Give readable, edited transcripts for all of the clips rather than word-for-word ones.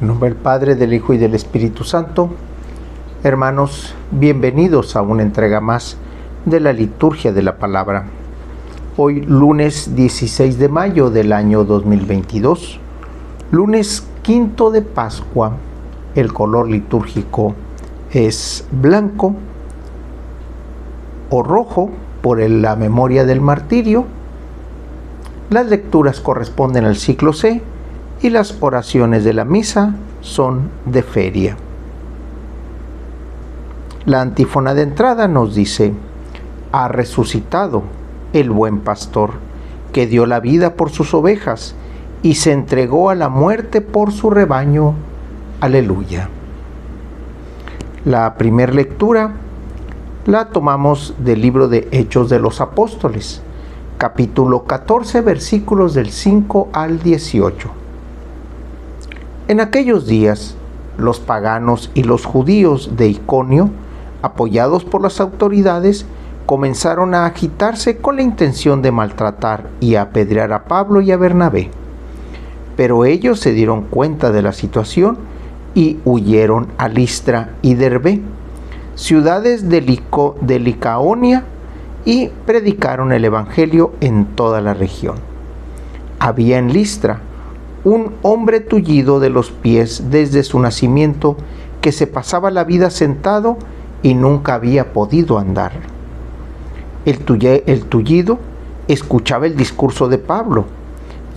En nombre del Padre, del Hijo y del Espíritu Santo. Hermanos, bienvenidos a una entrega más de la liturgia de la palabra. Hoy, lunes 16 de mayo del año 2022, lunes quinto de Pascua. El color litúrgico es blanco o rojo por la memoria del martirio. Las lecturas corresponden al ciclo C y las oraciones de la misa son de feria. La antífona de entrada nos dice: ha resucitado el buen pastor, que dio la vida por sus ovejas y se entregó a la muerte por su rebaño. Aleluya. La primera lectura la tomamos del libro de Hechos de los Apóstoles, capítulo 14, versículos del 5 al 18. En aquellos días, los paganos y los judíos de Iconio, apoyados por las autoridades, comenzaron a agitarse con la intención de maltratar y apedrear a Pablo y a Bernabé. Pero ellos se dieron cuenta de la situación y huyeron a Listra y Derbe, ciudades de Licaonia, y predicaron el Evangelio en toda la región. Había en Listra un hombre tullido de los pies desde su nacimiento, que se pasaba la vida sentado y nunca había podido andar. El tullido escuchaba el discurso de Pablo,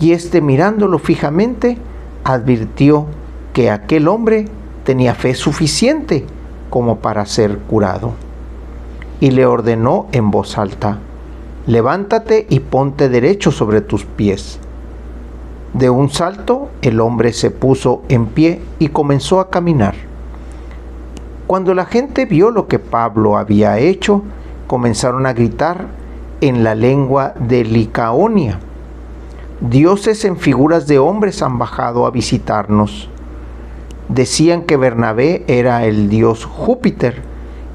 y éste, mirándolo fijamente, advirtió que aquel hombre tenía fe suficiente como para ser curado, y le ordenó en voz alta: levántate y ponte derecho sobre tus pies. De un salto, el hombre se puso en pie y comenzó a caminar. Cuando la gente vio lo que Pablo había hecho, comenzaron a gritar en la lengua de Licaonia: dioses en figuras de hombres han bajado a visitarnos. Decían que Bernabé era el dios Júpiter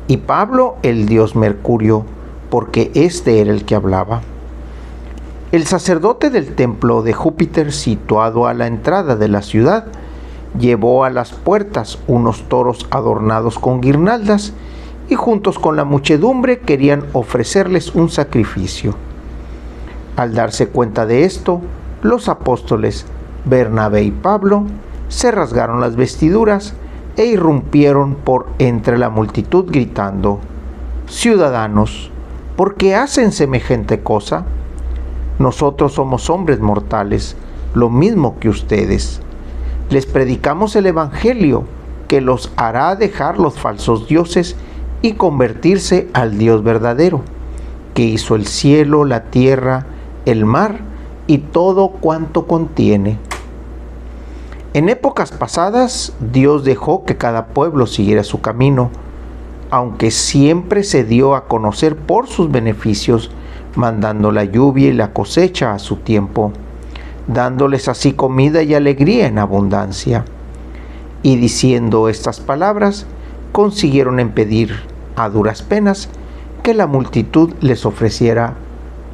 y Pablo el dios Mercurio, porque este era el que hablaba. El sacerdote del templo de Júpiter, situado a la entrada de la ciudad, llevó a las puertas unos toros adornados con guirnaldas, y juntos con la muchedumbre querían ofrecerles un sacrificio. Al darse cuenta de esto, los apóstoles Bernabé y Pablo se rasgaron las vestiduras e irrumpieron por entre la multitud gritando: ciudadanos, ¿por qué hacen semejante cosa? Nosotros somos hombres mortales, lo mismo que ustedes. Les predicamos el Evangelio, que los hará dejar los falsos dioses y convertirse al Dios verdadero, que hizo el cielo, la tierra, el mar y todo cuanto contiene. En épocas pasadas, Dios dejó que cada pueblo siguiera su camino, aunque siempre se dio a conocer por sus beneficios, mandando la lluvia y la cosecha a su tiempo, dándoles así comida y alegría en abundancia. Y diciendo estas palabras, consiguieron impedir a duras penas que la multitud les ofreciera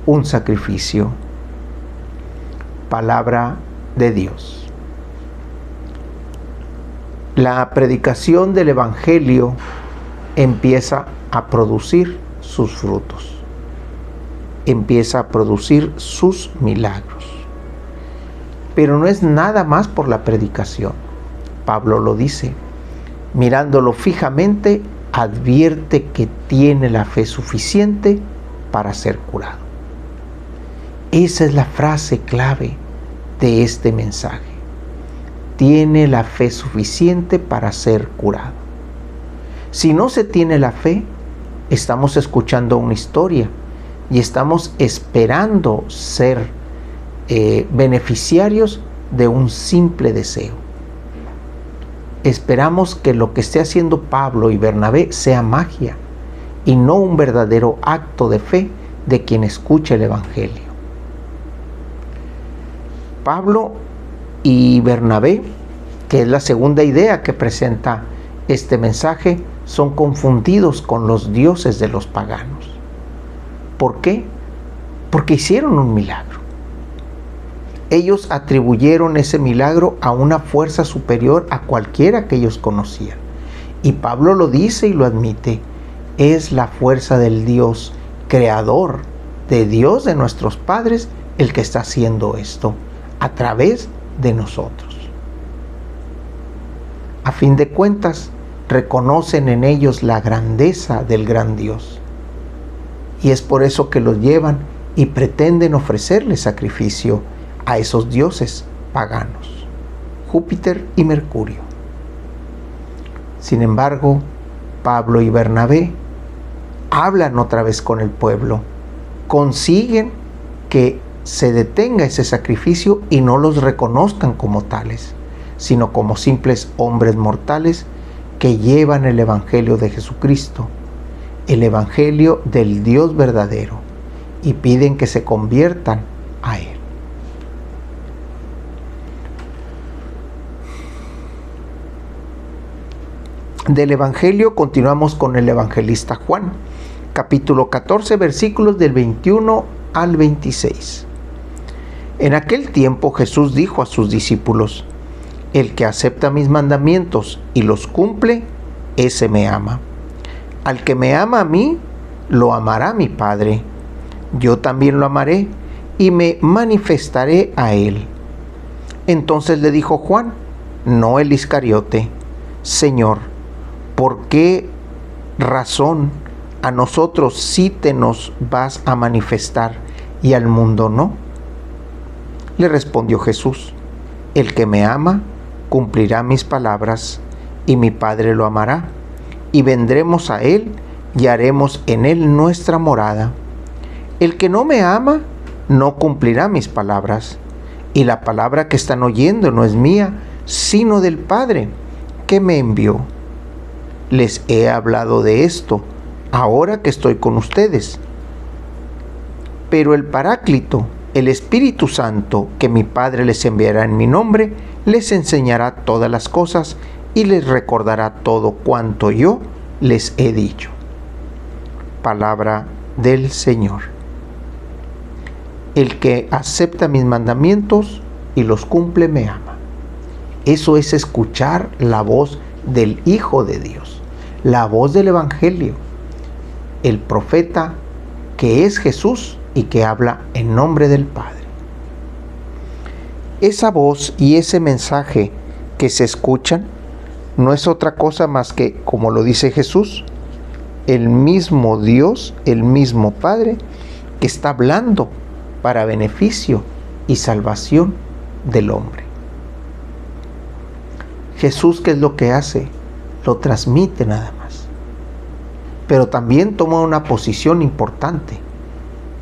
un sacrificio. Palabra de Dios. La predicación del Evangelio empieza a producir sus frutos, empieza a producir sus milagros. Pero no es nada más por la predicación. Pablo lo dice: mirándolo fijamente, advierte que tiene la fe suficiente para ser curado. Esa es la frase clave de este mensaje: tiene la fe suficiente para ser curado. Si no se tiene la fe, estamos escuchando una historia y estamos esperando ser beneficiarios de un simple deseo. Esperamos que lo que esté haciendo Pablo y Bernabé sea magia y no un verdadero acto de fe de quien escucha el Evangelio. Pablo y Bernabé, que es la segunda idea que presenta este mensaje, son confundidos con los dioses de los paganos. ¿Por qué? Porque hicieron un milagro. Ellos atribuyeron ese milagro a una fuerza superior a cualquiera que ellos conocían. Y Pablo lo dice y lo admite. Es la fuerza del Dios creador, de Dios de nuestros padres, el que está haciendo esto a través de nosotros. A fin de cuentas, reconocen en ellos la grandeza del gran Dios. Y es por eso que los llevan y pretenden ofrecerle sacrificio a esos dioses paganos, Júpiter y Mercurio. Sin embargo, Pablo y Bernabé hablan otra vez con el pueblo, consiguen que se detenga ese sacrificio y no los reconozcan como tales, sino como simples hombres mortales que llevan el Evangelio de Jesucristo, el Evangelio del Dios verdadero, y piden que se conviertan a Él. Del Evangelio continuamos con el evangelista Juan, capítulo 14, versículos del 21 al 26. En aquel tiempo Jesús dijo a sus discípulos: el que acepta mis mandamientos y los cumple, ese me ama. Al que me ama a mí, lo amará mi Padre. Yo también lo amaré y me manifestaré a él. Entonces le dijo Juan, no el Iscariote: Señor, ¿por qué razón a nosotros sí te nos vas a manifestar y al mundo no? Le respondió Jesús: el que me ama cumplirá mis palabras, y mi Padre lo amará, y vendremos a él y haremos en él nuestra morada. El que no me ama no cumplirá mis palabras, y la palabra que están oyendo no es mía, sino del Padre que me envió. Les he hablado de esto ahora que estoy con ustedes. Pero el Paráclito, el Espíritu Santo, que mi Padre les enviará en mi nombre, les enseñará todas las cosas y les recordará todo cuanto yo les he dicho. Palabra del Señor. El que acepta mis mandamientos y los cumple me ama. Eso es escuchar la voz del Hijo de Dios, la voz del Evangelio, el profeta que es Jesús y que habla en nombre del Padre. Esa voz y ese mensaje que se escuchan no es otra cosa más que, como lo dice Jesús, el mismo Dios, el mismo Padre, que está hablando para beneficio y salvación del hombre. Jesús, ¿qué es lo que hace? Lo transmite nada más. Pero también toma una posición importante.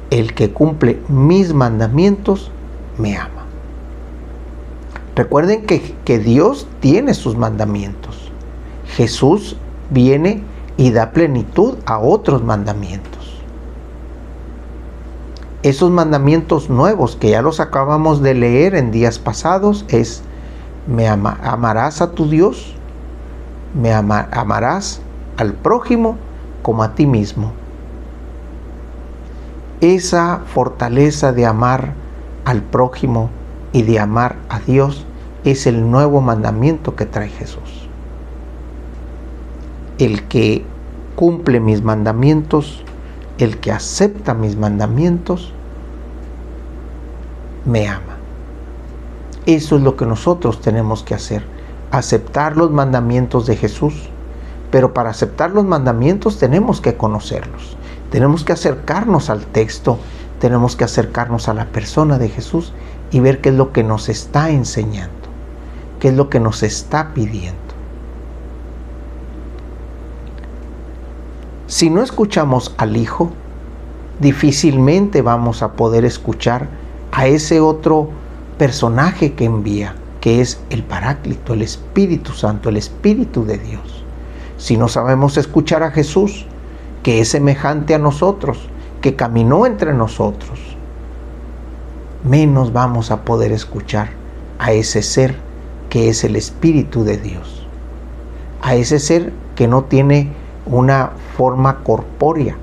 El que cumple mis mandamientos me ama. Recuerden que Dios tiene sus mandamientos. Jesús viene y da plenitud a otros mandamientos. Esos mandamientos nuevos que ya los acabamos de leer en días pasados es: amarás a tu Dios, amarás al prójimo como a ti mismo. Esa fortaleza de amar al prójimo y de amar a Dios es el nuevo mandamiento que trae Jesús. El que cumple mis mandamientos, el que acepta mis mandamientos, me ama. Eso es lo que nosotros tenemos que hacer, aceptar los mandamientos de Jesús. Pero para aceptar los mandamientos tenemos que conocerlos, tenemos que acercarnos al texto, tenemos que acercarnos a la persona de Jesús y ver qué es lo que nos está enseñando, qué es lo que nos está pidiendo. Si no escuchamos al Hijo, difícilmente vamos a poder escuchar a ese otro personaje que envía, que es el Paráclito, el Espíritu Santo, el Espíritu de Dios. Si no sabemos escuchar a Jesús, que es semejante a nosotros, que caminó entre nosotros, menos vamos a poder escuchar a ese ser que es el Espíritu de Dios, a ese ser que no tiene una forma corpórea,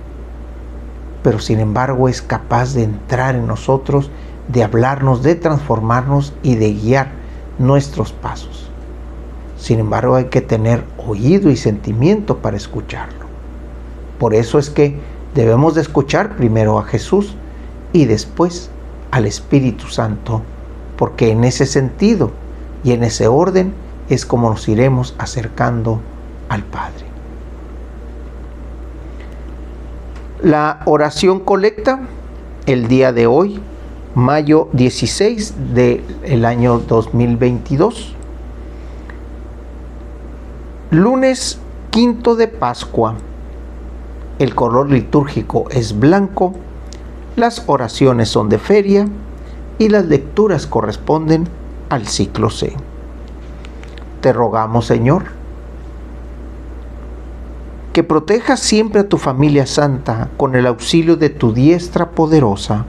pero sin embargo es capaz de entrar en nosotros, de hablarnos, de transformarnos y de guiar nuestros pasos. Sin embargo, hay que tener oído y sentimiento para escucharlo. Por eso es que debemos de escuchar primero a Jesús y después al Espíritu Santo, porque en ese sentido y en ese orden es como nos iremos acercando al Padre. La oración colecta el día de hoy, mayo 16 del año 2022, lunes quinto de Pascua. El color litúrgico es blanco, las oraciones son de feria y las lecturas corresponden al ciclo C. Te rogamos, Señor, que protejas siempre a tu familia santa con el auxilio de tu diestra poderosa,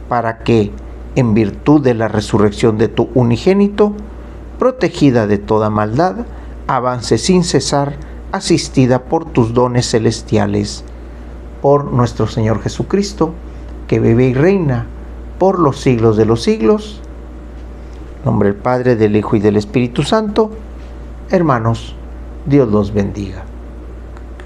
para que, en virtud de la resurrección de tu unigénito, protegida de toda maldad, avance sin cesar, asistida por tus dones celestiales, por nuestro Señor Jesucristo, que vive y reina por los siglos de los siglos. En nombre del Padre, del Hijo y del Espíritu Santo. Hermanos, Dios los bendiga.